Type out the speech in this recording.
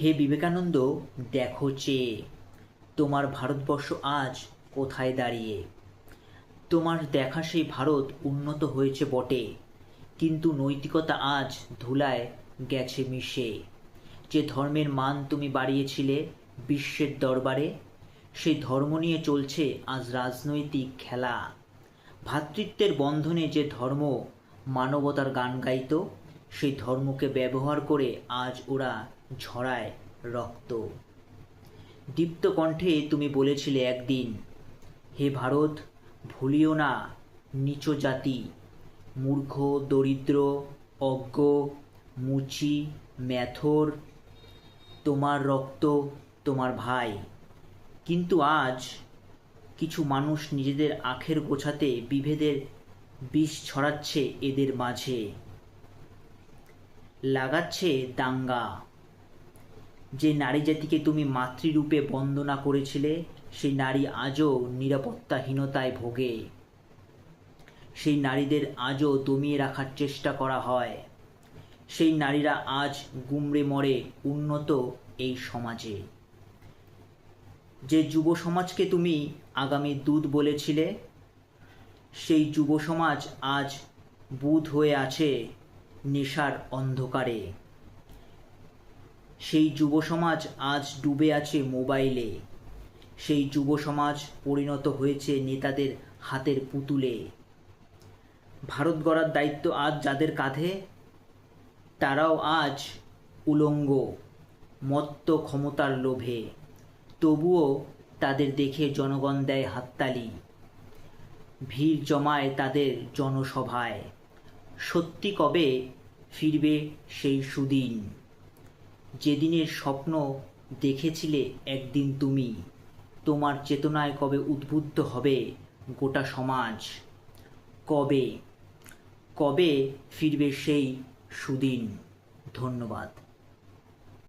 হে বিবেকানন্দ, দেখো চেয়ে তোমার ভারতবর্ষ আজ কোথায় দাঁড়িয়ে। তোমার দেখা সেই ভারত উন্নত হয়েছে বটে, কিন্তু নৈতিকতা আজ ধুলায় গেছে মিশে। যে ধর্মের মান তুমি বাড়িয়েছিলে বিশ্বের দরবারে, সেই ধর্ম নিয়ে চলছে আজ রাজনৈতিক খেলা। ভ্রাতৃত্বের বন্ধনে যে ধর্ম মানবতার গান গাইত, সেই ধর্মকে ব্যবহার করে আজ ওরা ঝরায় রক্ত। দীপ্ত কণ্ঠে তুমি বলেছিলে একদিন, হে ভারত, ভুলিও না নীচ জাতি, মূর্খ, দরিদ্র, অজ্ঞ, মুচি, ম্যাথর, তোমার রক্ত তোমার ভাই। কিন্তু আজ কিছু মানুষ নিজেদের আখের গোছাতে বিভেদের বিষ ছড়াচ্ছে এদের মাঝে, লাগাচ্ছে দাঙ্গা। যে নারী জাতিকে তুমি মাতৃরূপে বন্দনা করেছিলে, সেই নারী আজও নিরাপত্তাহীনতায় ভোগে। সেই নারীদের আজও দমিয়ে রাখার চেষ্টা করা হয়। সেই নারীরা আজ গুমড়ে মরে উন্নত এই সমাজে। যে যুব সমাজকে তুমি আগামী দূত বলেছিলে, সেই যুব সমাজ আজ বুঁদ হয়ে আছে নেশার অন্ধকারে। সেই যুব সমাজ আজ ডুবে আছে মোবাইলে। সেই যুব সমাজ পরিণত হয়েছে নেতাদের হাতের পুতুলে। ভারত গড়ার দায়িত্ব আজ যাদের কাঁধে, তারাও আজ উলঙ্গ, মত্ত ক্ষমতার লোভে। তবুও তাদের দেখে জনগণ দেয় হাততালি, ভিড় জমায় তাদের জনসভায়। সত্যি কবে ফিরবে সেই সুদিন, যেদিনের স্বপ্ন দেখেছিলে একদিন তুমি? তোমার চেতনায় কবে উদ্বুদ্ধ হবে গোটা সমাজ? কবে কবে ফিরবে সেই সুদিন? ধন্যবাদ।